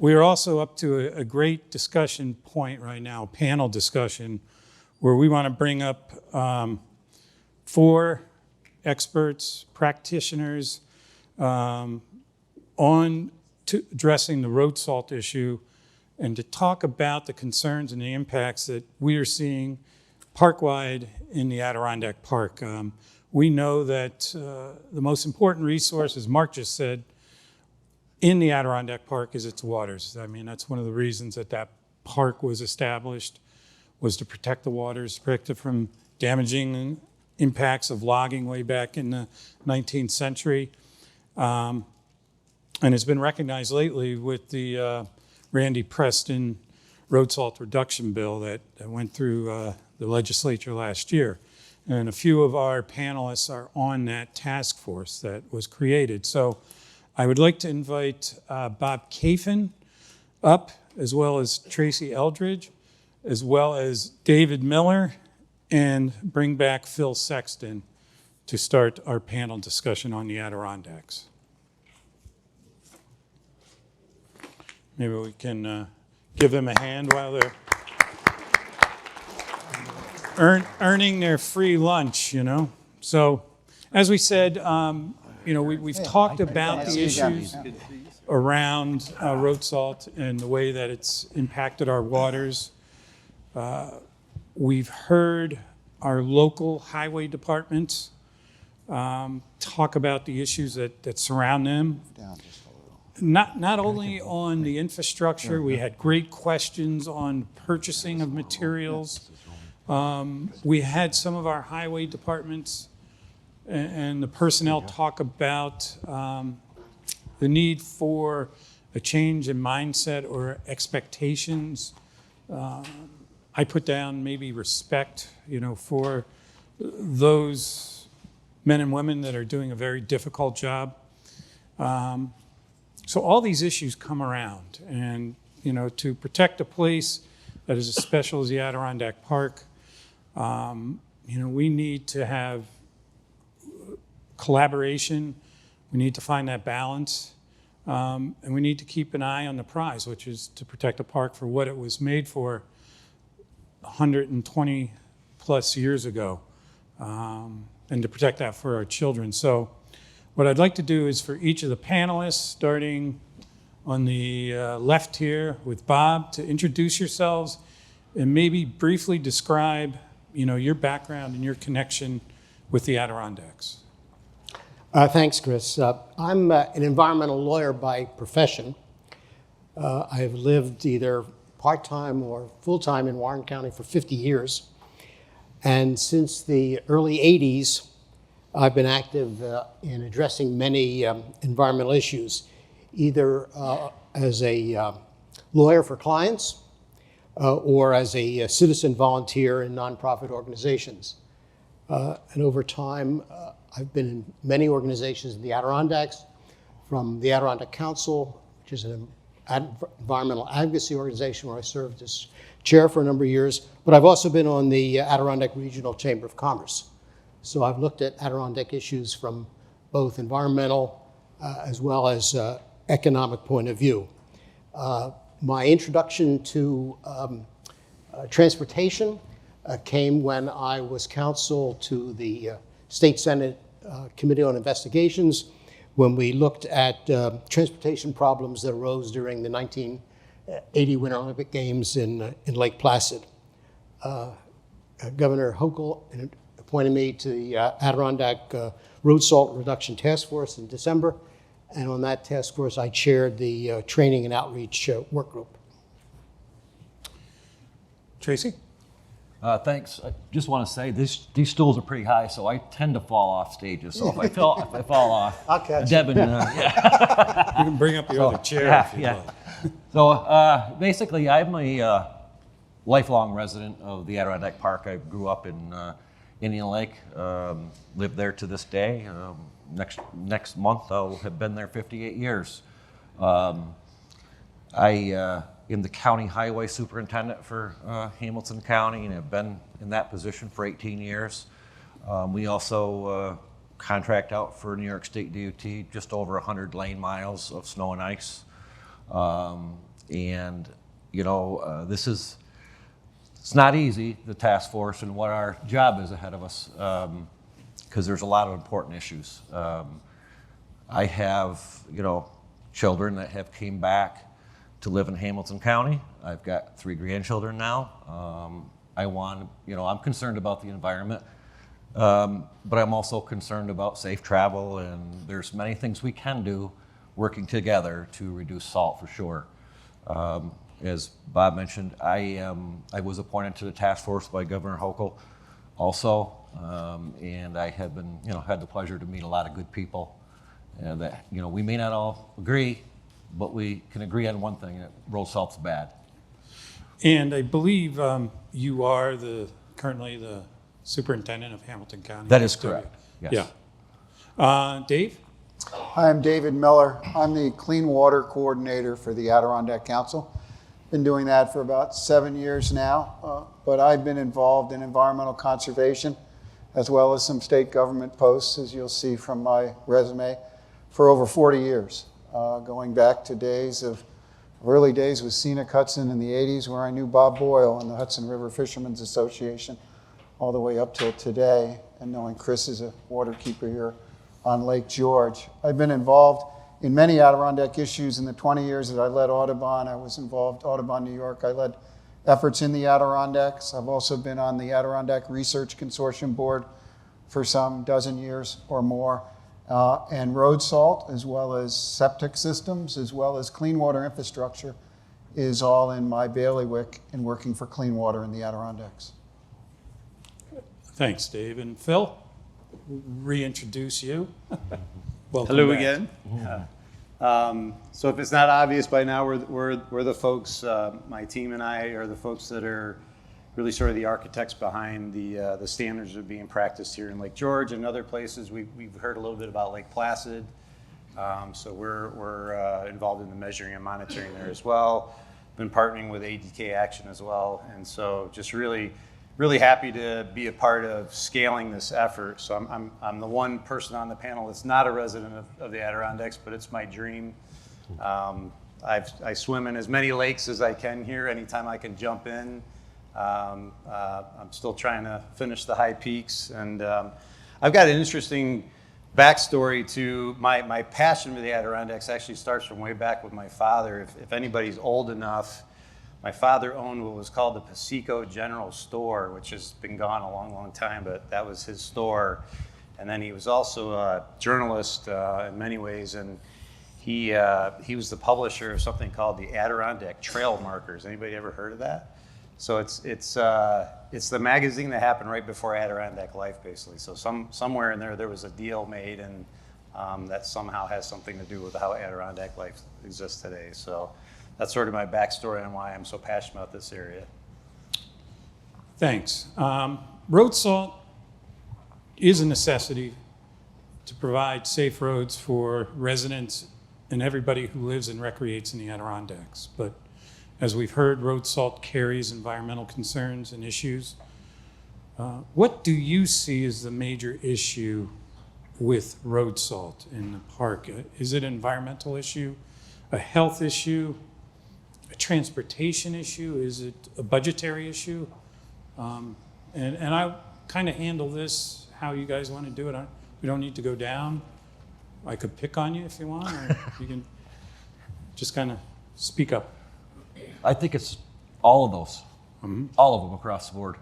We are also up to a great discussion point right now, panel discussion, where we want to bring up 4 experts, practitioners on to addressing the road salt issue and to talk about the concerns and the impacts that we are seeing park-wide in the Adirondack Park. We know that the most important resource, as Mark just said, in the Adirondack Park is its waters. I mean, that's one of the reasons that that park was established, was to protect the waters, protect it from damaging impacts of logging way back in the 19th century. And it's been recognized lately with the Randy Preston road salt reduction bill that went through the legislature last year. And a few of our panelists are on that task force that was created. So I would like to invite Bob Kafin up, as well as Tracy Eldridge, as well as David Miller, and bring back Phill Sexton to start our panel discussion on the Adirondacks. Maybe we can give them a hand while they're earning their free lunch, you know. So, as we said, you know, we've talked about the issues around road salt and the way that it's impacted our waters. We've heard our local highway departments talk about the issues that surround them. Not only on the infrastructure, we had great questions on purchasing of materials. We had some of our highway departments and the personnel talk about the need for a change in mindset or expectations. I put down maybe respect, you know, for those men and women that are doing a very difficult job. So all these issues come around, and, you know, to protect a place that is as special as the Adirondack Park, you know, we need to have collaboration. We need to find that balance, and we need to keep an eye on the prize, which is to protect the park for what it was made for 120 plus years ago, and to protect that for our children. So what I'd like to do is for each of the panelists, starting on the left here with Bob, to introduce yourselves and maybe briefly describe, you know, your background and your connection with the Adirondacks. Thanks, Chris. I'm an environmental lawyer by profession. I have lived either part-time or full-time in Warren County for 50 years. And since the early 80s, I've been active in addressing many environmental issues, either as a lawyer for clients or as a citizen volunteer in nonprofit organizations. And over time, I've been in many organizations in the Adirondacks, from the Adirondack Council, which is an environmental advocacy organization where I served as chair for a number of years, but I've also been on the Adirondack Regional Chamber of Commerce. So I've looked at Adirondack issues from both environmental as well as economic point of view. My introduction to transportation came when I was counsel to the State Senate Committee on Investigations, when we looked at transportation problems that arose during the 1980 Winter Olympic Games in Lake Placid. Governor Hochul appointed me to the Adirondack Road Salt Reduction Task Force in December, and on that task force I chaired the training and outreach work group. Tracy? Thanks. I just want to say these stools are pretty high, so I tend to fall off stages. So if I fall off, I'll catch Devin, yeah. You can bring up your other chair if you'd like. So basically, I'm a lifelong resident of the Adirondack Park. I grew up in Indian Lake, live there to this day. Next month I'll have been there 58 years. I am the county highway superintendent for Hamilton County and have been in that position for 18 years. We also contract out for New York State DOT just over 100 lane miles of snow and ice. And, this is, it's not easy, the task force and what our job is ahead of us, because there's a lot of important issues. I have, children that have came back to live in Hamilton County. I've got 3 grandchildren now. I'm concerned about the environment, but I'm also concerned about safe travel, and there's many things we can do working together to reduce salt for sure. As Bob mentioned, I was appointed to the task force by Governor Hochul also, and I have been, had the pleasure to meet a lot of good people. That we may not all agree, but we can agree on one thing: that road salt's bad. And I believe you are currently the superintendent of Hamilton County. That is correct. Yes. Yeah. Dave? Hi, I'm David Miller. I'm the Clean Water Coordinator for the Adirondack Council. Been doing that for about 7 years now, but I've been involved in environmental conservation as well as some state government posts, as you'll see from my resume, for over 40 years, going back to early days with Scenic Hudson in the 80s, where I knew Bob Boyle and the Hudson River Fishermen's Association, all the way up till today, and knowing Chris is a waterkeeper here on Lake George. I've been involved in many Adirondack issues in the 20 years that I led Audubon. I was involved, Audubon New York, I led efforts in the Adirondacks. I've also been on the Adirondack Research Consortium Board for some dozen years or more. And road salt, as well as septic systems, as well as clean water infrastructure, is all in my bailiwick in working for clean water in the Adirondacks. Thanks, Dave. And Phil, reintroduce you. Welcome Hello back. again. So if it's not obvious by now, we're the folks, my team and I are the folks that are really sort of the architects behind the standards that are being practiced here in Lake George and other places. We've heard a little bit about Lake Placid. So we're involved in the measuring and monitoring there as well. Been partnering with ADK Action as well. And so just really happy to be a part of scaling this effort. So I'm the one person on the panel that's not a resident of the Adirondacks, but it's my dream. I swim in as many lakes as I can here anytime I can jump in. I'm still trying to finish the high peaks, and I've got an interesting backstory to my passion for the Adirondacks. Actually starts from way back with my father. If anybody's old enough, my father owned what was called the Paseco General Store, which has been gone a long time, but that was his store. And then he was also a journalist in many ways, and he was the publisher of something called the Adirondack Trail Markers. Anybody ever heard of that? So it's the magazine that happened right before Adirondack Life, basically. So somewhere in there was a deal made, and that somehow has something to do with how Adirondack Life exists today. So that's sort of my backstory on why I'm so passionate about this area. Thanks. Road salt is a necessity to provide safe roads for residents and everybody who lives and recreates in the Adirondacks. But as we've heard, road salt carries environmental concerns and issues. What do you see as the major issue with road salt in the park? Is it an environmental issue, a health issue, a transportation issue? Is it a budgetary issue? And I kind of handle this how you guys want to do it. We don't need to go down. I could pick on you if you want, or you can just kind of speak up. I think it's all of those, all of them across the board.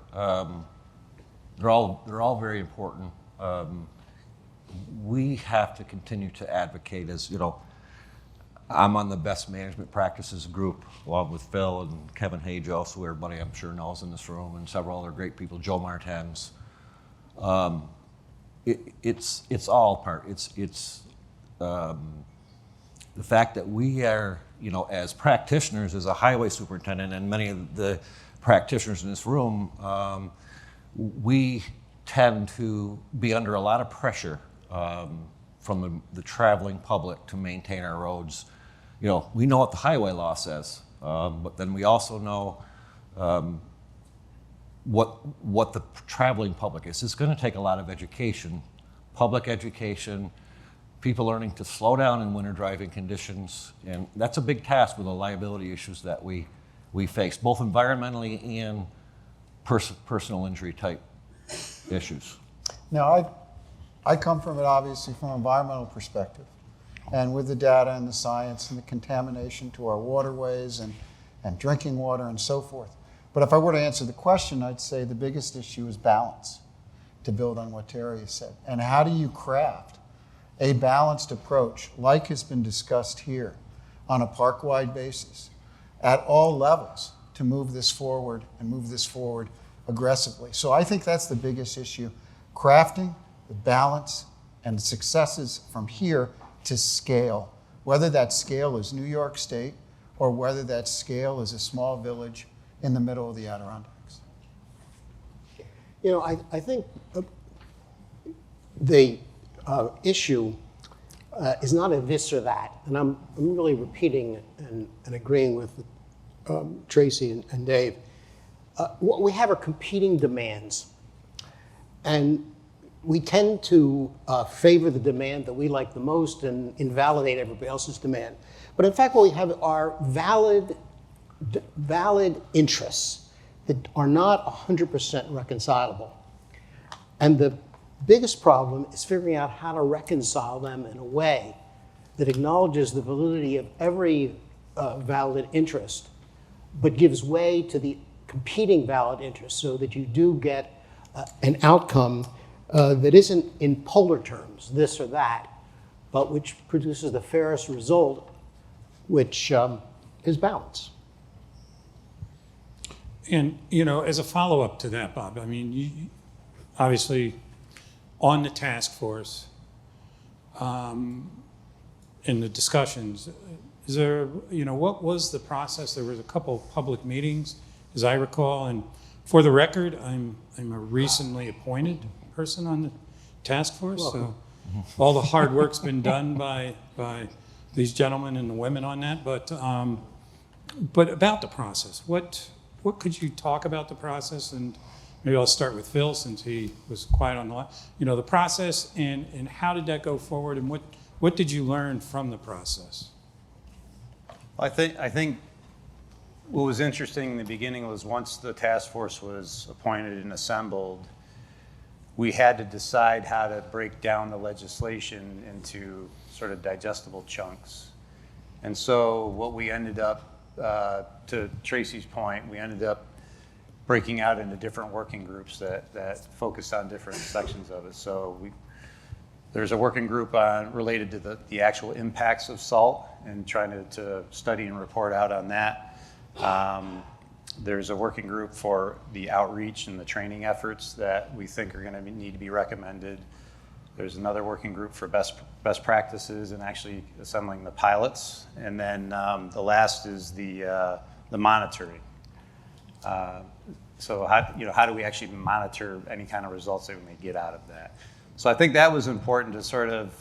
They're all very important. We have to continue to advocate. As I'm on the best management practices group along with Phil and Kevin Hajo, who everybody I'm sure knows in this room, and several other great people, Joe Martens. It's all part. It's the fact that we are, as practitioners, as a highway superintendent, and many of the practitioners in this room, we tend to be under a lot of pressure from the traveling public to maintain our roads. We know what the highway law says, but then we also know what the traveling public is. It's going to take a lot of education, public education, people learning to slow down in winter driving conditions, and that's a big task with the liability issues that we face, both environmentally and personal injury type issues. Now, I come from it obviously from an environmental perspective, and with the data and the science and the contamination to our waterways and drinking water and so forth. But if I were to answer the question, I'd say the biggest issue is balance, to build on what Terry has said. And how do you craft a balanced approach, like has been discussed here, on a park-wide basis, at all levels, to move this forward and move this forward aggressively? So I think that's the biggest issue, crafting the balance and the successes from here to scale, whether that scale is New York State or whether that scale is a small village in the middle of the Adirondacks. You know, I think the issue is not a this or that, and I'm really repeating and agreeing with Tracy and Dave. What we have are competing demands, and we tend to favor the demand that we like the most and invalidate everybody else's demand. But in fact, what we have are valid interests that are not 100% reconcilable. And the biggest problem is figuring out how to reconcile them in a way that acknowledges the validity of every valid interest, but gives way to the competing valid interests so that you do get an outcome that isn't in polar terms, this or that, but which produces the fairest result, which is balance. And, you know, as a follow-up to that, Bob, I mean, you obviously on the task force, in the discussions, is there, you know, what was the process? There was a couple of public meetings, as I recall, and for the record, I'm a recently appointed person on the task force, so all the hard work's been done by these gentlemen and the women on that. But about the process, what could you talk about the process? And maybe I'll start with Phill, since he was quiet on the line. You know, the process and how did that go forward, and what did you learn from the process? I think what was interesting in the beginning was once the task force was appointed and assembled, we had to decide how to break down the legislation into sort of digestible chunks. And so what we ended up, to Tracy's point, we ended up breaking out into different working groups that focused on different sections of it. So there's a working group related to the actual impacts of salt and trying to study and report out on that. There's a working group for the outreach and the training efforts that we think are going to need to be recommended. There's another working group for best practices and actually assembling the pilots. And then the last is the monitoring. So how do we actually monitor any kind of results that we may get out of that? So I think that was important to sort of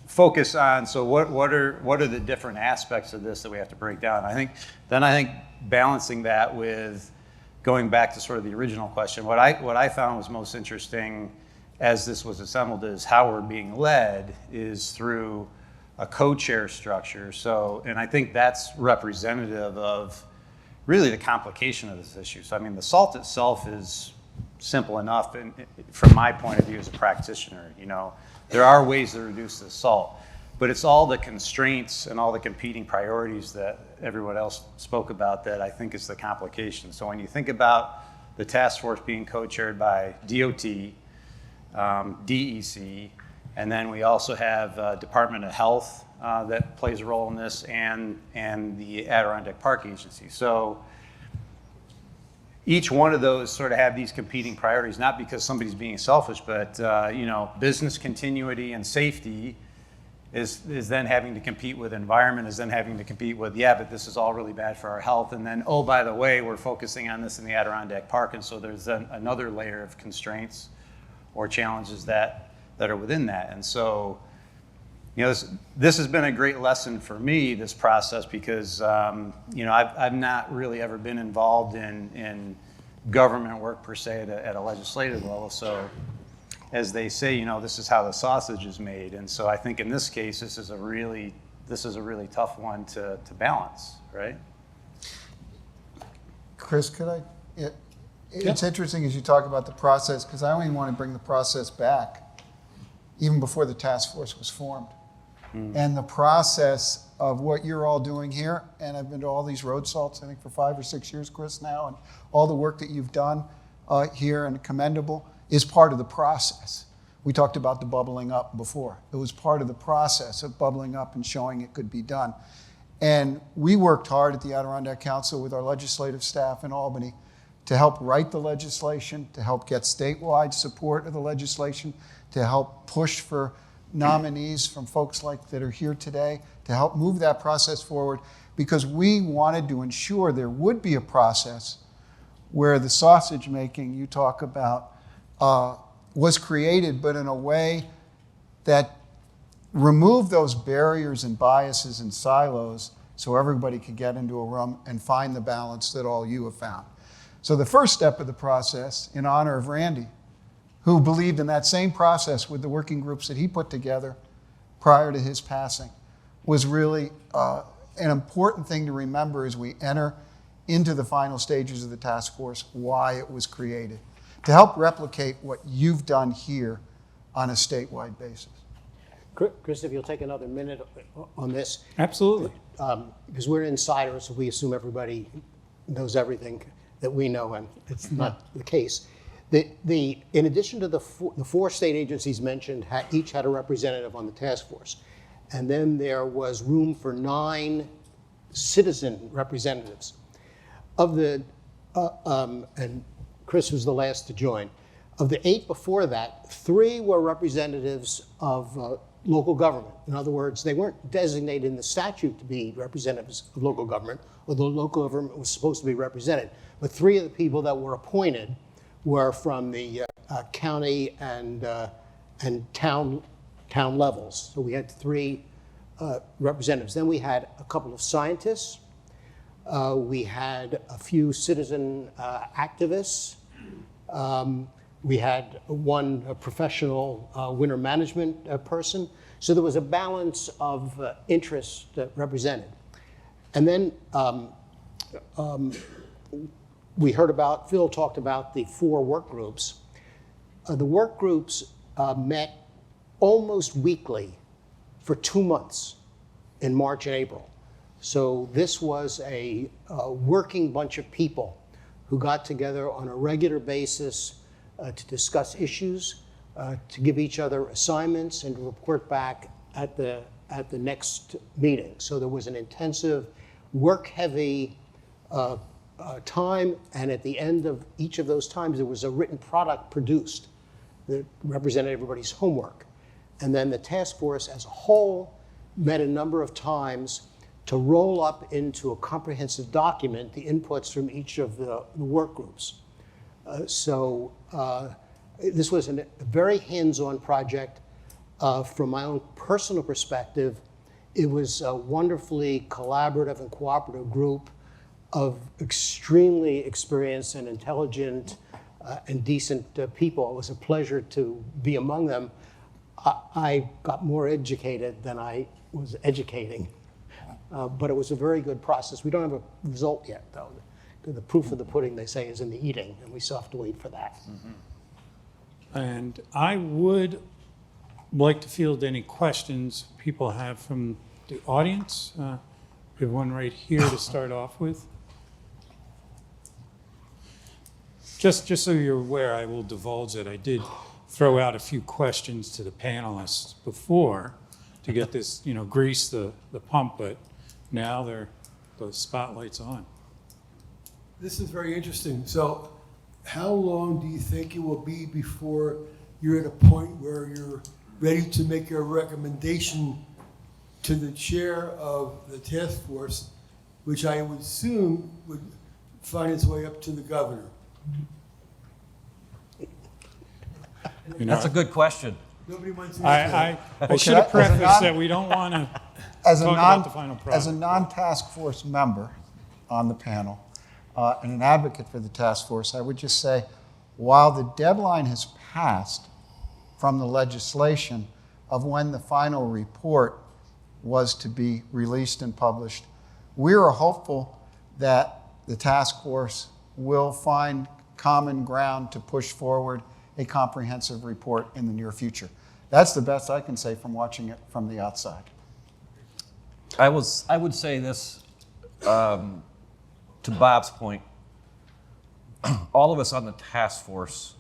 focus on. So what are the different aspects of this that we have to break down? I think balancing that with going back to sort of the original question, what I found was most interesting as this was assembled is how we're being led is through a co-chair structure. So, and I think that's representative of really the complication of this issue. So, I mean, the salt itself is simple enough, and from my point of view as a practitioner, you know, there are ways to reduce the salt, but it's all the constraints and all the competing priorities that everyone else spoke about that I think is the complication. So when you think about the task force being co-chaired by DOT, DEC, and then we also have Department of Health that plays a role in this, and the Adirondack Park Agency. So each one of those sort of have these competing priorities, not because somebody's being selfish, but you know, business continuity and safety is then having to compete with environment, is then having to compete with, yeah, but this is all really bad for our health. And then, oh, by the way, we're focusing on this in the Adirondack Park. And so there's then another layer of constraints or challenges that are within that. And so, you know, this has been a great lesson for me, this process, because, you know, I've not really ever been involved in government work per se at a legislative level. So as they say, you know, this is how the sausage is made. And so I think in this case, this is a really tough one to balance, right? Chris, could I? It's interesting as you talk about the process, because I only want to bring the process back even before the task force was formed. And the process of what you're all doing here, and I've been to all these road salts, I think for 5 or 6 years, Chris, now, and all the work that you've done here, and commendable, is part of the process. We talked about the bubbling up before. It was part of the process of bubbling up and showing it could be done. And we worked hard at the Adirondack Council with our legislative staff in Albany to help write the legislation, to help get statewide support of the legislation, to help push for nominees from folks like that are here today, to help move that process forward, because we wanted to ensure there would be a process where the sausage making you talk about was created, but in a way that removed those barriers and biases and silos so everybody could get into a room and find the balance that all you have found. So the first step of the process, in honor of Randy, who believed in that same process with the working groups that he put together prior to his passing, was really an important thing to remember as we enter into the final stages of the task force, why it was created, to help replicate what you've done here on a statewide basis. Chris, if you'll take another minute on this. Absolutely. Because we're insiders, so we assume everybody knows everything that we know, and it's not the case. In addition to the four state agencies mentioned, each had a representative on the task force. And then there was room for 9 citizen representatives. Of the, and Chris was the last to join, of the 8 before that, 3 were representatives of local government. In other words, they weren't designated in the statute to be representatives of local government, although local government was supposed to be represented. But 3 of the people that were appointed were from the county and town levels. So we had 3 representatives. Then we had a couple of scientists. We had a few citizen activists. We had one professional winter management person. So there was a balance of interests represented. And then we heard about, Phill talked about the 4 work groups. The work groups met almost weekly for 2 months in March and April. So this was a working bunch of people who got together on a regular basis to discuss issues, to give each other assignments, and to report back at the next meeting. So there was an intensive, work-heavy time, and at the end of each of those times, there was a written product produced that represented everybody's homework. And then the task force as a whole met a number of times to roll up into a comprehensive document the inputs from each of the work groups. So this was a very hands-on project. From my own personal perspective, it was a wonderfully collaborative and cooperative group of extremely experienced and intelligent and decent people. It was a pleasure to be among them. I got more educated than I was educating, but it was a very good process. We don't have a result yet, though. The proof of the pudding, they say, is in the eating, and we still have to wait for that. Mm-hmm. And I would like to field any questions people have from the audience. We have one right here to start off with. Just so you're aware, I will divulge that I did throw out a few questions to the panelists before to get this, grease the pump, but now the spotlight's on. This is very interesting. So how long do you think it will be before you're at a point where you're ready to make a recommendation to the chair of the task force, which I would assume would find its way up to the governor? That's a good question. Nobody wants to answer I should have prefaced that we don't want to talk about the final product. As a non-task force member on the panel and an advocate for the task force, I would just say, while the deadline has passed from the legislation of when the final report was to be released and published. We are hopeful that the task force will find common ground to push forward a comprehensive report in the near future. That's the best I can say from watching it from the outside. I would say this, to Bob's point, all of us on the task force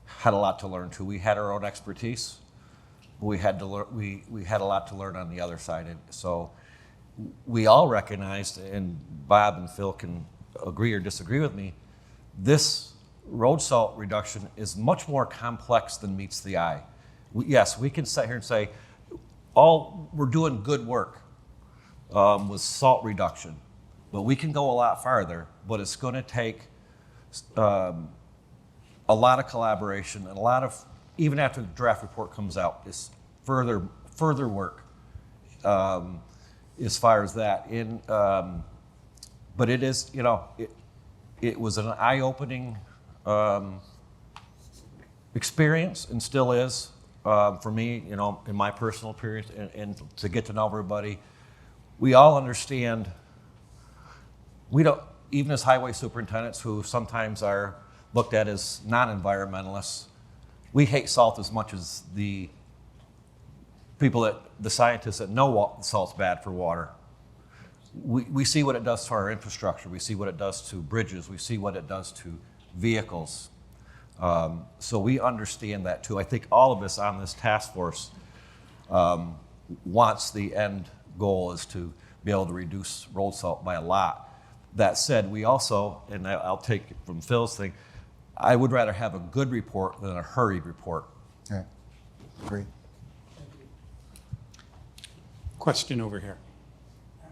had a lot to learn too. We had our own expertise. We had to learn. We had a lot to learn on the other side, and so we all recognized, and Bob and Phill can agree or disagree with me, this road salt reduction is much more complex than meets the eye. Yes, we can sit here and say, we're doing good work with salt reduction, but we can go a lot farther, but it's going to take a lot of collaboration and a lot of, even after the draft report comes out, is further work as far as that. But it is, it was an eye-opening experience, and still is for me, in my personal period, and to get to know everybody. We all understand, we don't, even as highway superintendents who sometimes are looked at as non-environmentalists, we hate salt as much as the scientists that know salt's bad for water. We see what it does to our infrastructure. We see what it does to bridges. We see what it does to vehicles. So we understand that too. I think all of us on this task force wants the end goal is to be able to reduce road salt by a lot. That said, we also, and I'll take it from Phil's thing, I would rather have a good report than a hurried report. Okay, great. Question over here.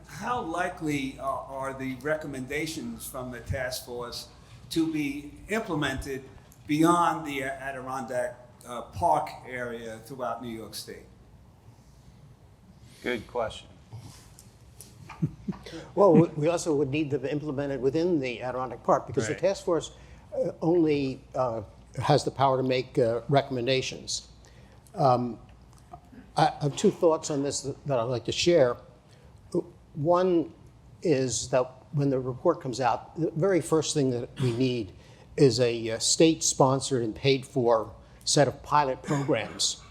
How likely are the recommendations from the task force to be implemented beyond the Adirondack Park area throughout New York State? Good question. Well, we also would need them implemented within the Adirondack Park, because the Right. task force only has the power to make recommendations. I have two thoughts on this that I'd like to share. One is that when the report comes out, the very first thing that we need is a state-sponsored and paid-for set of pilot programs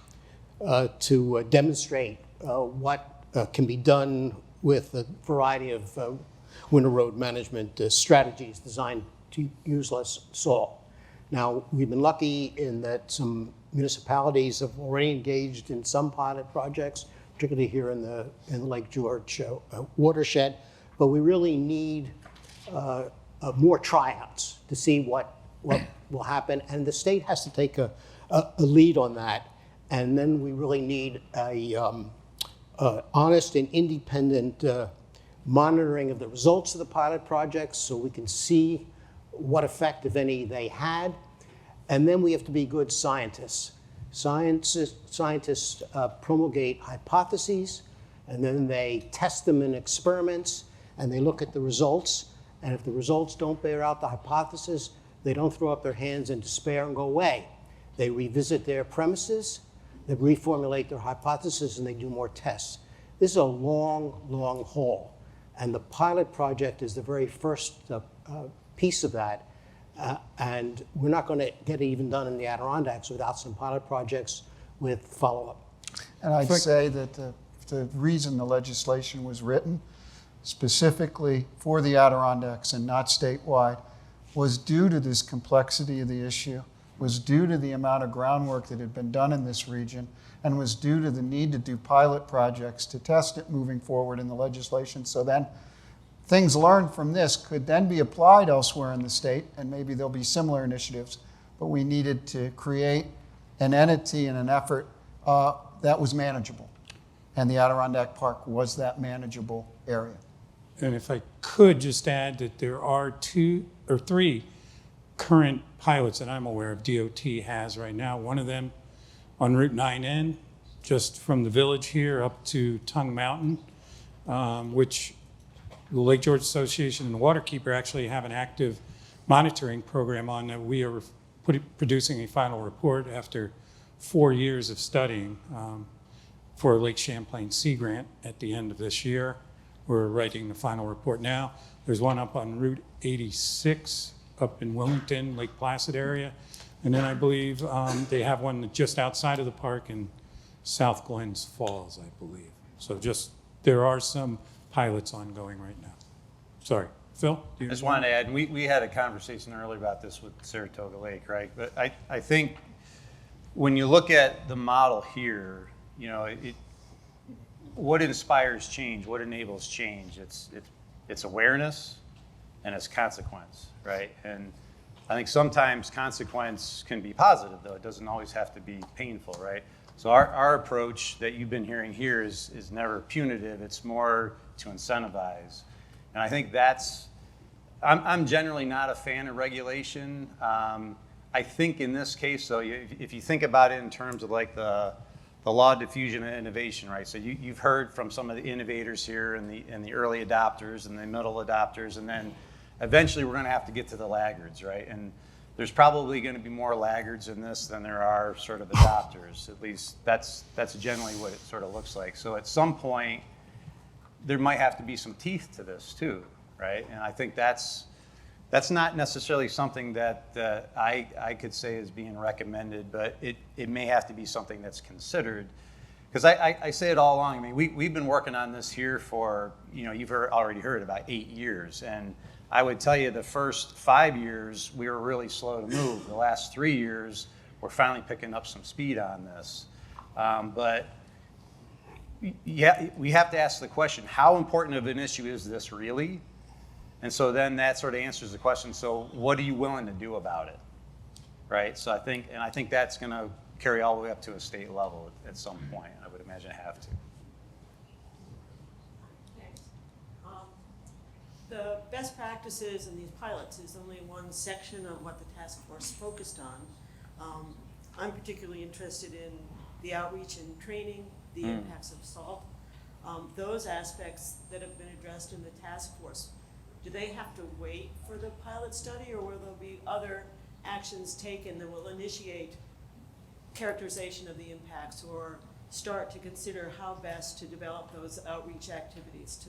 to demonstrate what can be done with a variety of winter road management strategies designed to use less salt. Now, we've been lucky in that some municipalities have already engaged in some pilot projects, particularly here in the Lake George watershed, but we really need more tryouts to see what will happen, and the state has to take a lead on that, and then we really need a honest and independent monitoring of the results of the pilot projects so we can see what effect, if any, they had. And then we have to be good scientists. Scientists promulgate hypotheses, and then they test them in experiments, and they look at the results. And if the results don't bear out the hypothesis, they don't throw up their hands in despair and go away. They revisit their premises, they reformulate their hypothesis, and they do more tests. This is a long, long haul. And the pilot project is the very first piece of that. And we're not going to get it even done in the Adirondacks without some pilot projects with follow-up. And I'd say that the reason the legislation was written specifically for the Adirondacks and not statewide was due to this complexity of the issue, was due to the amount of groundwork that had been done in this region, and was due to the need to do pilot projects to test it moving forward in the legislation. So then things learned from this could then be applied elsewhere in the state, and maybe there'll be similar initiatives, but we needed to create an entity and an effort that was manageable. And the Adirondack Park was that manageable area. And if I could just add that there are 2 or 3 current pilots that I'm aware of DOT has right now. One of them on Route 9N, just from the village here up to Tongue Mountain, which the Lake George Association and the Waterkeeper actually have an active monitoring program on that. We are producing a final report after 4 years of studying for Lake Champlain Sea Grant at the end of this year. We're writing the final report now. There's one up on Route 86 up in Wilmington, Lake Placid area. And then I believe they have one just outside of the park in South Glens Falls, I believe. So there are some pilots ongoing right now. Sorry, Phil? I just wanted to add, and we had a conversation earlier about this with Saratoga Lake, right? But I think when you look at the model here, you know, what inspires change, what enables change? It's awareness and it's consequence, right? And I think sometimes consequence can be positive, though. It doesn't always have to be painful, right? So our approach that you've been hearing here is never punitive. It's more to incentivize. And I think I'm generally not a fan of regulation. I think in this case, though, if you think about it in terms of like the law of diffusion and innovation, right? So you've heard from some of the innovators here and the early adopters and the middle adopters, and then eventually we're going to have to get to the laggards, right? And there's probably going to be more laggards in this than there are sort of adopters. At least that's generally what it sort of looks like. So at some point, there might have to be some teeth to this too, right? And I think that's not necessarily something that I could say is being recommended, but it may have to be something that's considered. Because I say it all along. I mean, we've been working on this here for, you know, you've already heard, about 8 years. And I would tell you the first 5 years, we were really slow to move. The last 3 years, we're finally picking up some speed on this. But yeah, we have to ask the question, how important of an issue is this really? And so then that sort of answers the question, so what are you willing to do about it, right? So I think that's going to carry all the way up to a state level at some point. I would imagine have to. Thanks. The best practices in these pilots is only one section of what the task force focused on. I'm particularly interested in the outreach and training, the impacts of salt. Those aspects that have been addressed in the task force, do they have to wait for the pilot study, or will there be other actions taken that will initiate characterization of the impacts or start to consider how best to develop those outreach activities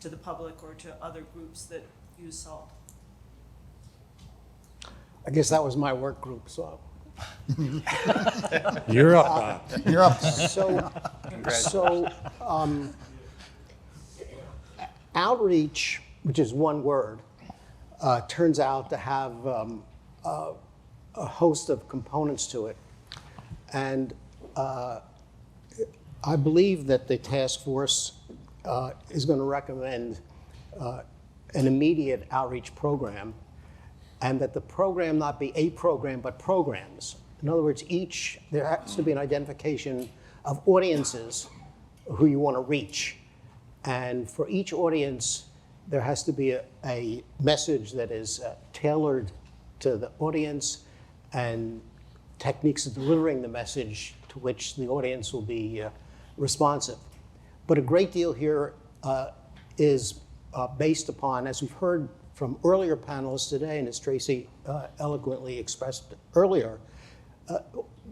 to the public or to other groups that use salt? I guess that was my work group, so. You're up, Bob. You're up. So outreach, which is one word, turns out to have a host of components to it. And I believe that the task force is going to recommend an immediate outreach program, and that the program not be a program, but programs. In other words, there has to be an identification of audiences who you want to reach. And for each audience, there has to be a message that is tailored to the audience and techniques of delivering the message to which the audience will be responsive. But a great deal here is based upon, as we've heard from earlier panelists today, and as Tracy eloquently expressed earlier,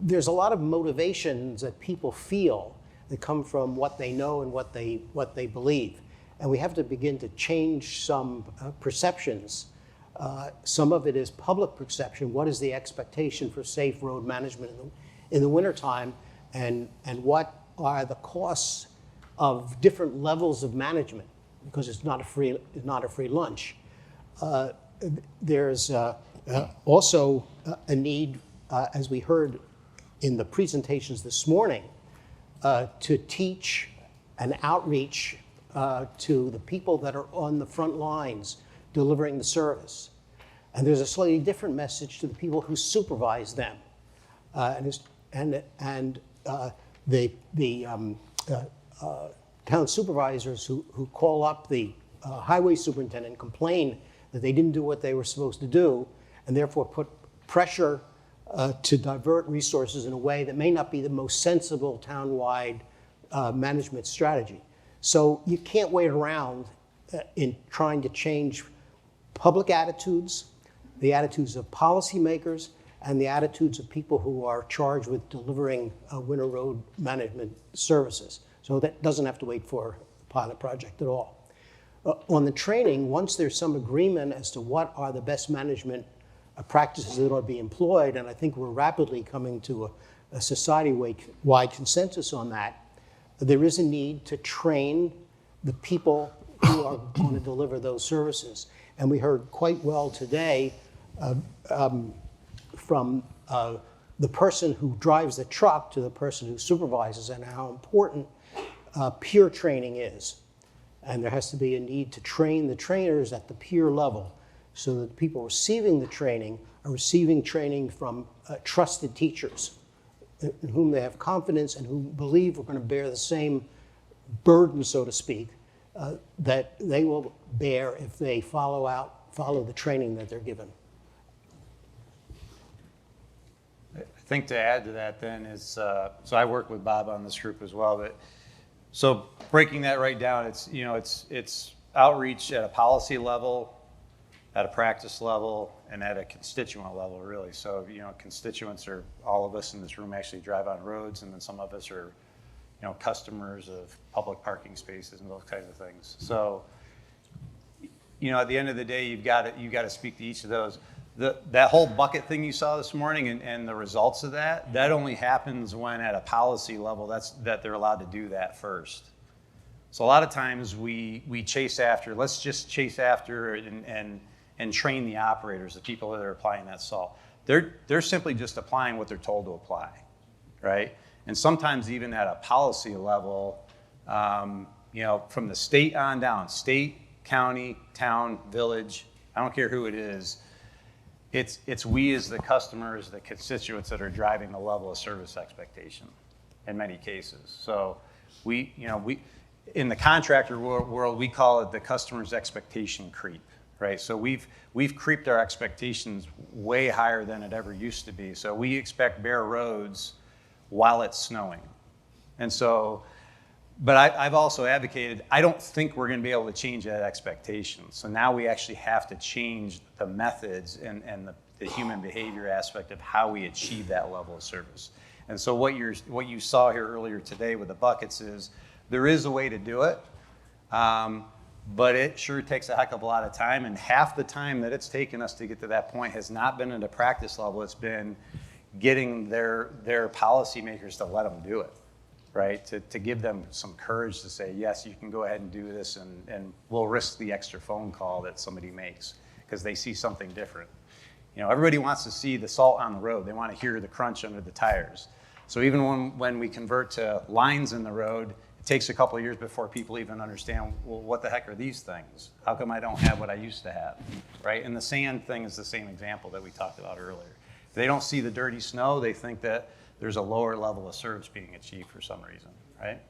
there's a lot of motivations that people feel that come from what they know and what they believe. And we have to begin to change some perceptions. Some of it is public perception. What is the expectation for safe road management in the wintertime? And what are the costs of different levels of management? Because it's not a free lunch. There's also a need, as we heard in the presentations this morning, to teach and outreach to the people that are on the front lines delivering the service. And there's a slightly different message to the people who supervise them. The town supervisors who call up the highway superintendent and complain that they didn't do what they were supposed to do, and therefore put pressure to divert resources in a way that may not be the most sensible town-wide management strategy. So you can't wait around in trying to change public attitudes, the attitudes of policymakers, and the attitudes of people who are charged with delivering winter road management services. So that doesn't have to wait for a pilot project at all. On the training, once there's some agreement as to what are the best management practices that ought to be employed, and I think we're rapidly coming to a society-wide consensus on that, there is a need to train the people who are going to deliver those services. And we heard quite well today from the person who drives the truck to the person who supervises, and how important peer training is. And there has to be a need to train the trainers at the peer level so that the people receiving the training are receiving training from trusted teachers in whom they have confidence and who believe we're going to bear the same burden, so to speak, that they will bear if they follow the training that they're given. I think to add to that then is, so I work with Bob on this group as well, but so breaking that right down, it's outreach at a policy level, at a practice level, and at a constituent level, really. So, constituents are all of us in this room actually drive on roads, and then some of us are, customers of public parking spaces and those kinds of things. So, at the end of the day, you've got to speak to each of those. That whole bucket thing you saw this morning and the results of that only happens when at a policy level that they're allowed to do that first. So a lot of times we chase after, let's just chase after and train the operators, the people that are applying that salt. They're simply just applying what they're told to apply, right? And sometimes even at a policy level, from the state on down, state, county, town, village, I don't care who it is, it's we as the customers, the constituents that are driving the level of service expectation in many cases. So we in the contractor world, we call it the customer's expectation creep, right? So we've creeped our expectations way higher than it ever used to be. So we expect bare roads while it's snowing. And so, but I've also advocated, I don't think we're going to be able to change that expectation. So now we actually have to change the methods and the human behavior aspect of how we achieve that level of service. And so what you saw here earlier today with the buckets is there is a way to do it, but it sure takes a heck of a lot of time. And half the time that it's taken us to get to that point has not been at a practice level. It's been getting their policymakers to let them do it. Right, to give them some courage to say, yes, you can go ahead and do this, and we'll risk the extra phone call that somebody makes because they see something different. Everybody wants to see the salt on the road. They want to hear the crunch under the tires. So even when we convert to lines in the road, it takes a couple of years before people even understand, well, what the heck are these things? How come I don't have what I used to have, right? And the sand thing is the same example that we talked about earlier. If they don't see the dirty snow, they think that there's a lower level of service being achieved for some reason, right?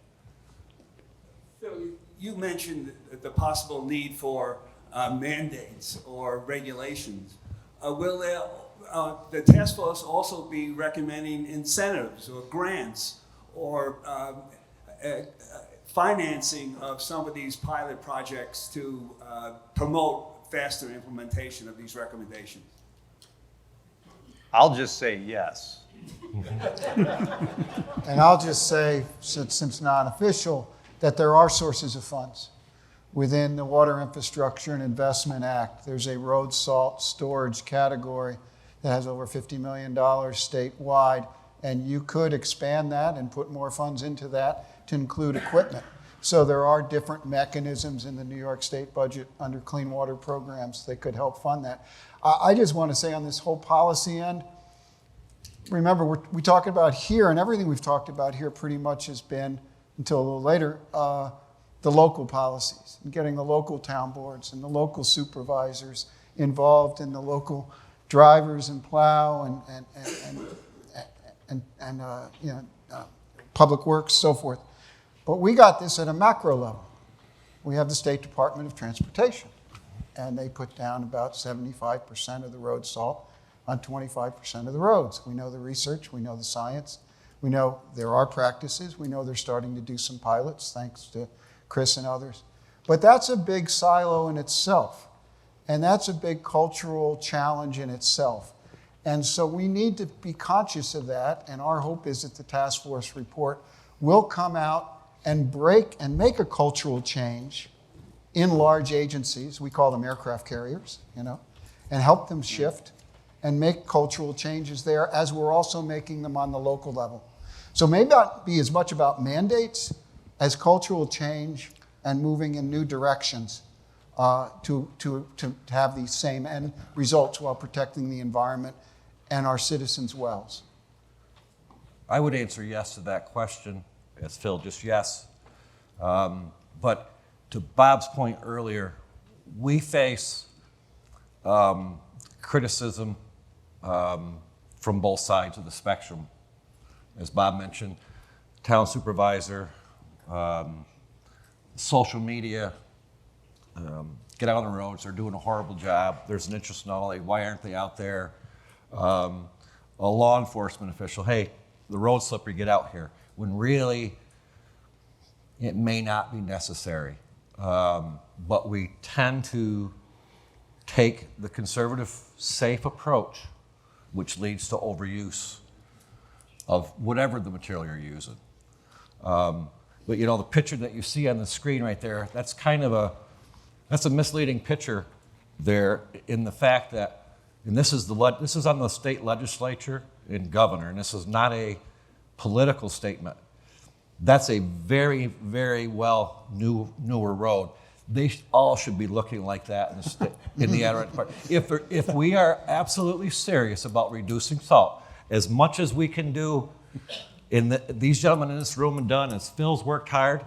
Phil, you mentioned the possible need for mandates or regulations. Will the task force also be recommending incentives or grants or financing of some of these pilot projects to promote faster implementation of these recommendations? I'll just say yes. And I'll just say, since non-official, that there are sources of funds. Within the Water Infrastructure and Investment Act, there's a road salt storage category that has over $50 million statewide, and you could expand that and put more funds into that to include equipment. So there are different mechanisms in the New York State budget under clean water programs that could help fund that. I just want to say on this whole policy end, remember, we talk about here, and everything we've talked about here pretty much has been, until a little later, the local policies, and getting the local town boards and the local supervisors involved, in the local drivers and plow and public works, so forth. But we got this at a macro level. We have the State Department of Transportation, and they put down about 75% of the road salt on 25% of the roads. We know the research, we know the science, we know there are practices, we know they're starting to do some pilots, thanks to Chris and others. But that's a big silo in itself, and that's a big cultural challenge in itself. And so we need to be conscious of that, and our hope is that the task force report will come out and break and make a cultural change in large agencies, we call them aircraft carriers, and help them shift and make cultural changes there as we're also making them on the local level. So may not be as much about mandates as cultural change and moving in new directions to have these same end results while protecting the environment and our citizens' wells. I would answer yes to that question, as Phill, just yes. But to Bob's point earlier, we face criticism from both sides of the spectrum. As Bob mentioned, town supervisor, social media, get out on the roads, they're doing a horrible job. There's an interest in all, like, why aren't they out there? A law enforcement official, hey, the road's slippery, get out here. When really, it may not be necessary. But we tend to take the conservative, safe approach, which leads to overuse of whatever the material you're using. But the picture that you see on the screen right there, that's a misleading picture there in the fact that, and this is on the state legislature and governor, and this is not a political statement. That's a very, very newer road. They all should be looking like that in the Adirondack Park. If we are absolutely serious about reducing salt, as much as we can do, these gentlemen in this room have done, as Phil's worked hard,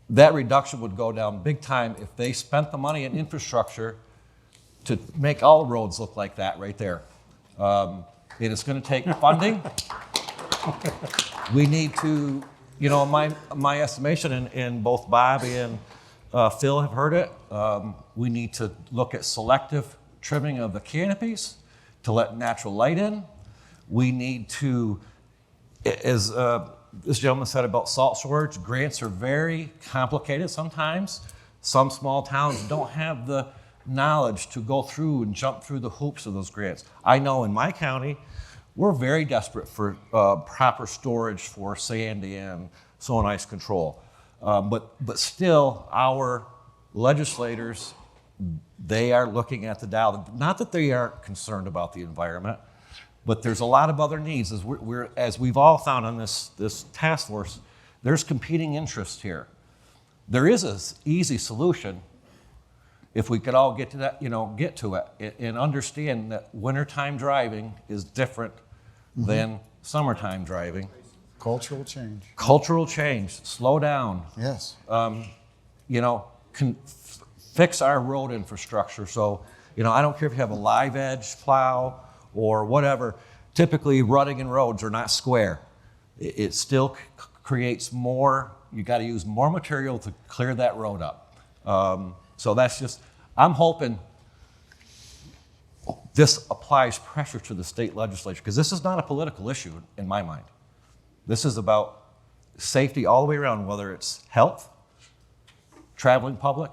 that reduction would go down big time if they spent the money in infrastructure to make all roads look like that right there. And it's going to take funding. We need to, my estimation, and both Bob and Phill have heard it, we need to look at selective trimming of the canopies to let natural light in. We need to, as this gentleman said about salt storage, grants are very complicated sometimes. Some small towns don't have the knowledge to go through and jump through the hoops of those grants. I know in my county, we're very desperate for proper storage for sand and snow and ice control. But still, our legislators, they are looking at the dial. Not that they aren't concerned about the environment, but there's a lot of other needs. As we've all found on this task force, there's competing interests here. There is an easy solution if we could all get to that, get to it and understand that wintertime driving is different than summertime driving. Cultural change. Cultural change. Slow down. Yes. Fix our road infrastructure. So, I don't care if you have a live edge plow or whatever. Typically, rutting in roads are not square. It still creates more. You got to use more material to clear that road up. So that's just. I'm hoping this applies pressure to the state legislature, because this is not a political issue in my mind. This is about safety all the way around, whether it's health, traveling public.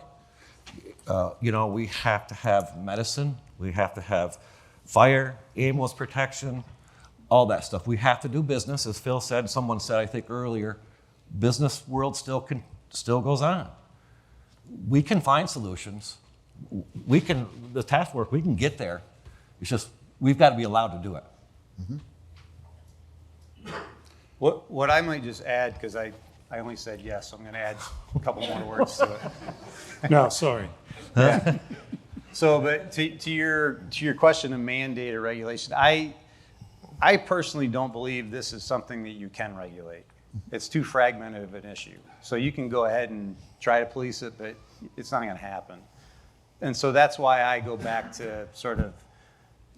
We have to have medicine. We have to have fire, ambulance protection, all that stuff. We have to do business, as Phill said. Someone said, I think earlier, business world still goes on. We can find solutions. The task force, we can get there. It's just, we've got to be allowed to do it. Mm-hmm. What I might just add, because I only said yes, so I'm going to add a couple more words to it. No, sorry. Yeah. So, but to your question of mandate or regulation, I personally don't believe this is something that you can regulate. It's too fragmented of an issue. So you can go ahead and try to police it, but it's not going to happen. And so that's why I go back to sort of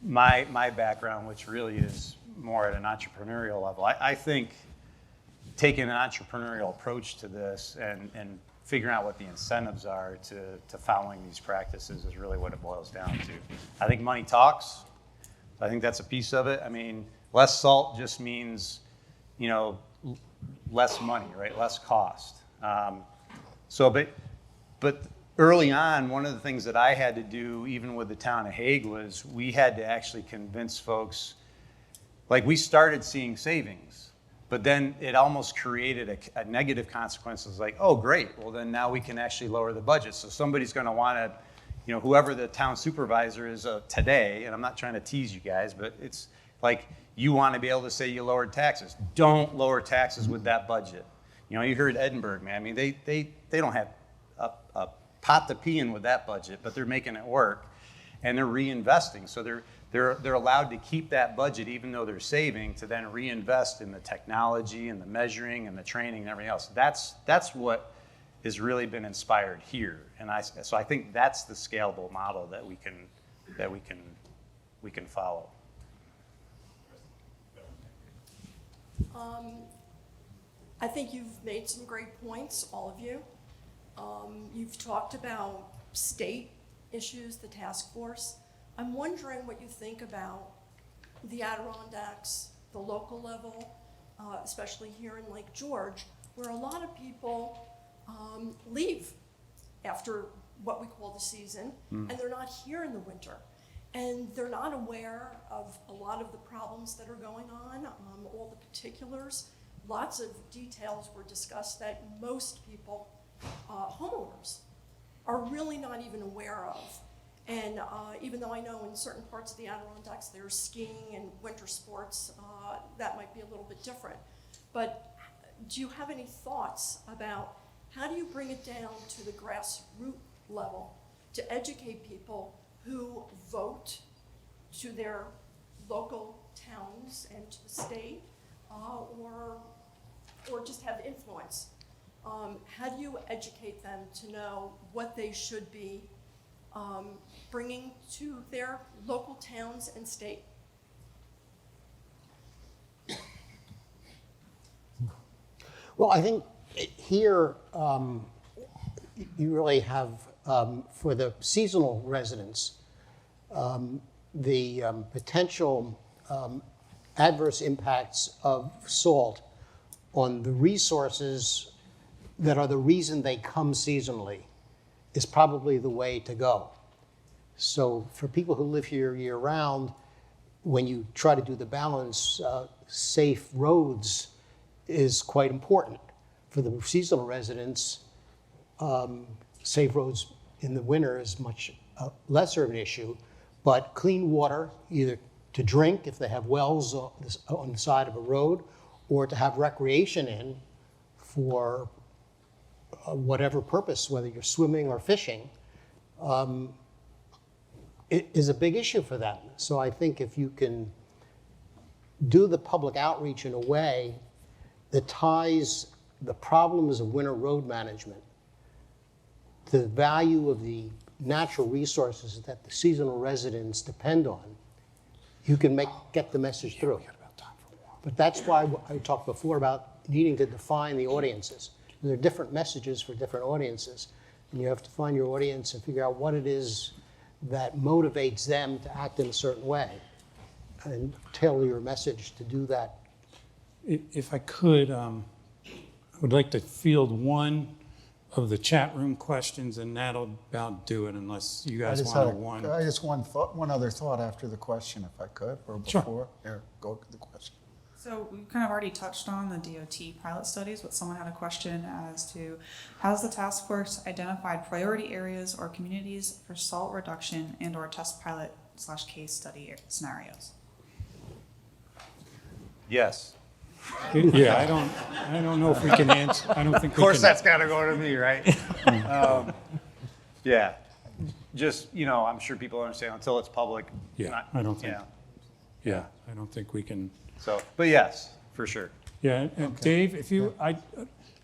my background, which really is more at an entrepreneurial level. I think taking an entrepreneurial approach to this and figuring out what the incentives are to following these practices is really what it boils down to. I think money talks. I think that's a piece of it. I mean, less salt just means, less money, right? Less cost. But early on, one of the things that I had to do, even with the town of Hague, was we had to actually convince folks, like we started seeing savings, but then it almost created a negative consequences like, oh, great, well then now we can actually lower the budget. So somebody's gonna wanna, whoever the town supervisor is today, and I'm not trying to tease you guys, but it's like, you wanna be able to say you lowered taxes. Don't lower taxes with that budget. You heard Edinburgh, man, I mean, they don't have a pot to pee in with that budget, but they're making it work, and they're reinvesting. So they're allowed to keep that budget, even though they're saving, to then reinvest in the technology and the measuring and the training and everything else. That's what has really been inspired here, and so I think that's the scalable model that we can follow. I think you've made some great points, all of you. You've talked about state issues, the task force. I'm wondering what you think about the Adirondacks, the local level, especially here in Lake George, where a lot of people leave after what we call the season, and they're not here in the winter. And they're not aware of a lot of the problems that are going on, all the particulars. Lots of details were discussed that most people, homeowners, are really not even aware of. And even though I know in certain parts of the Adirondacks there's skiing and winter sports, that might be a little bit different. But do you have any thoughts about how do you bring it down to the grassroots level to educate people who vote to their local towns and to the state, or just have influence? How do you educate them to know what they should be bringing to their local towns and state? Well, I think here you really have, for the seasonal residents, the potential adverse impacts of salt on the resources that are the reason they come seasonally is probably the way to go. So for people who live here year-round, when you try to do the balance, safe roads is quite important. For the seasonal residents, safe roads in the winter is much lesser of an issue, but clean water, either to drink if they have wells on the side of a road, or to have recreation in for whatever purpose, whether you're swimming or fishing, it is a big issue for them. So I think if you can do the public outreach in a way that ties the problems of winter road management to the value of the natural resources that the seasonal residents depend on, you can get the message through. But that's why I talked before about needing to define the audiences. There are different messages for different audiences, and you have to find your audience and figure out what it is that motivates them to act in a certain way, and tailor your message to do that. If I could, I would like to field one of the chat room questions, and that'll about do it, unless you guys want one. I just one other thought after the question, if I could, or before. Sure. Here, go to the question. So we kind of already touched on the DOT pilot studies, but someone had a question as to how has the task force identified priority areas or communities for salt reduction and or test pilot / case study scenarios? Yes. Yeah, I don't know if we can answer. I don't think we can. Of course, that's got to go to me, right? Yeah. Just, I'm sure people understand until it's public. Yeah, I don't think. Yeah, I don't think we can. So, but yes, for sure. Yeah, and Dave, if you,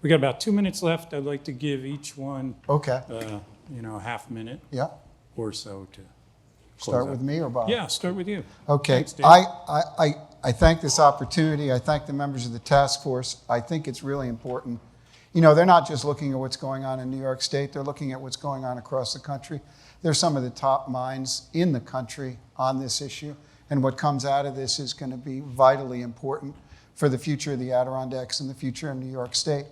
we got about 2 minutes left. I'd like to give each one, Okay. a half minute Yeah. or so to close Start out. with me or Bob? Yeah, start with you. Okay. Thanks, Dave. I thank this opportunity. I thank the members of the task force. I think it's really important. They're not just looking at what's going on in New York State. They're looking at what's going on across the country. They're some of the top minds in the country on this issue. And what comes out of this is going to be vitally important for the future of the Adirondacks and the future of New York State.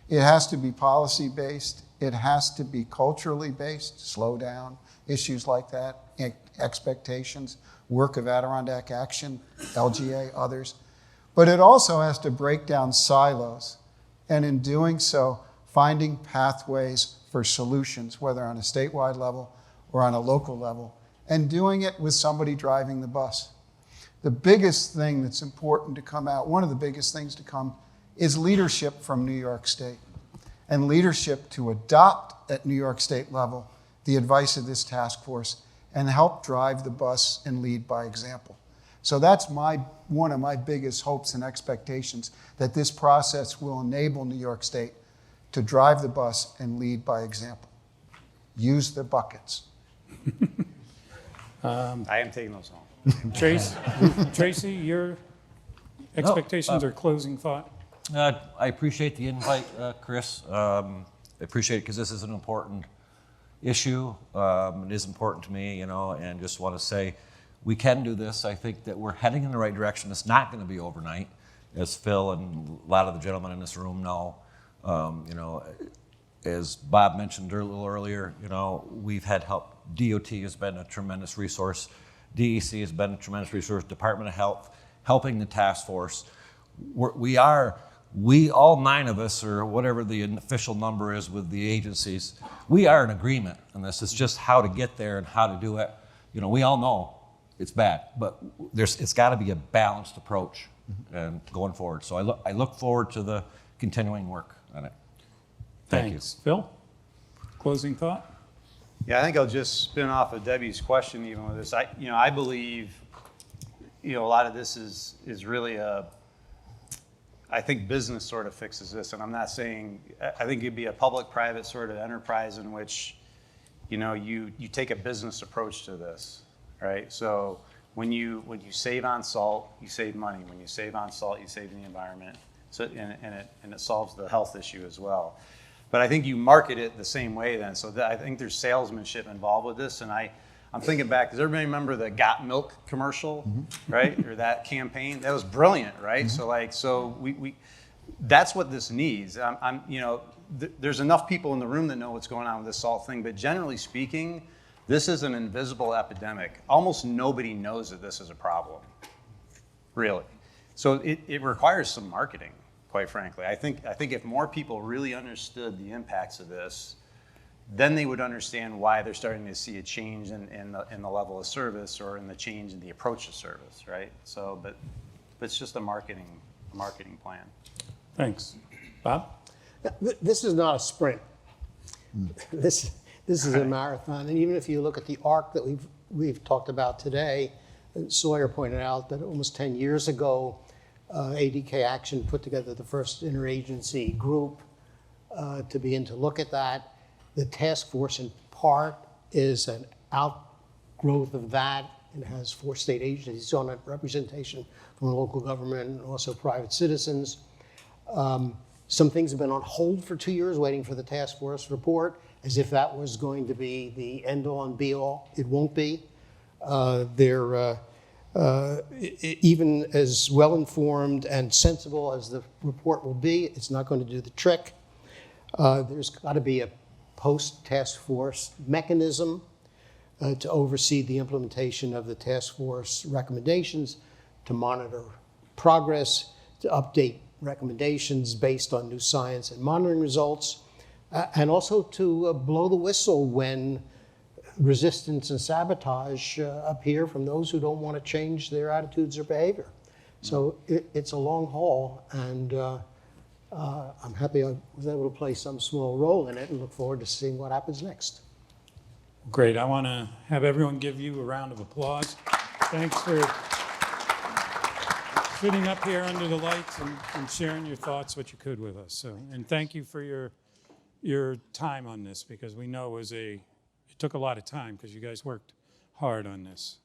It has to be policy-based. it has to be culturally based, slow down, issues like that, expectations, work of Adirondack Action, LGA, others. But it also has to break down silos, and in doing so, finding pathways for solutions, whether on a statewide level or on a local level, and doing it with somebody driving the bus. The biggest thing that's important to come out, one of the biggest things to come, is leadership from New York State, and leadership to adopt at New York State level the advice of this task force and help drive the bus and lead by example. So that's one of my biggest hopes and expectations, that this process will enable New York State to drive the bus and lead by example. Use the buckets. I am taking those home. Tracy, your expectations or closing thought? I appreciate the invite, Chris. I appreciate it because this is an important issue. It is important to me, and just want to say we can do this. I think that we're heading in the right direction. It's not going to be overnight, as Phill and a lot of the gentlemen in this room know. As Bob mentioned a little earlier, we've had help. DOT has been a tremendous resource. DEC has been a tremendous resource. Department of Health, helping the task force. We all 9 of us, or whatever the official number is with the agencies, we are in agreement on this. It's just how to get there and how to do it. We all know it's bad, but it's got to be a balanced approach and going forward. So I look forward to the continuing work on it. Thank you. Phill, closing thought? Yeah, I think I'll just spin off of Debbie's question even with this. I believe, a lot of this is really I think business sort of fixes this, and I'm not saying, I think it'd be a public-private sort of enterprise in which, you take a business approach to this, right? So when you save on salt, you save money. When you save on salt, you save the environment. So and it solves the health issue as well. But I think you market it the same way then. So I think there's salesmanship involved with this. And I'm thinking back, does everybody remember the Got Milk commercial, right? Or that campaign? That was brilliant, right? So we that's what this needs. There's enough people in the room that know what's going on with this salt thing, but generally speaking, this is an invisible epidemic. Almost nobody knows that this is a problem, really. So it requires some marketing, quite frankly. I think if more people really understood the impacts of this, then they would understand why they're starting to see a change in the level of service or in the change in the approach to service, right? So, but it's just a marketing plan. Thanks. Bob? This is not a sprint. This is a marathon. And even if you look at the arc that we've talked about today, Sawyer pointed out that almost 10 years ago, ADK Action put together the first interagency group to begin to look at that. The task force in part is an outgrowth of that. It has 4 state agencies on it, representation from local government and also private citizens. Some things have been on hold for 2 years, waiting for the task force report, as if that was going to be the end-all and be-all. It won't be. Even as well-informed and sensible as the report will be, it's not going to do the trick. There's got to be a post-task force mechanism to oversee the implementation of the task force recommendations, to monitor progress, to update recommendations based on new science and monitoring results, and also to blow the whistle when resistance and sabotage appear from those who don't want to change their attitudes or behavior. So it's a long haul, and I'm happy I was able to play some small role in it and look forward to seeing what happens next. Great. I want to have everyone give you a round of applause. Thanks for sitting up here under the lights and sharing your thoughts, what you could, with us. So, and thank you for your time on this, because we know it took a lot of time because you guys worked hard on this.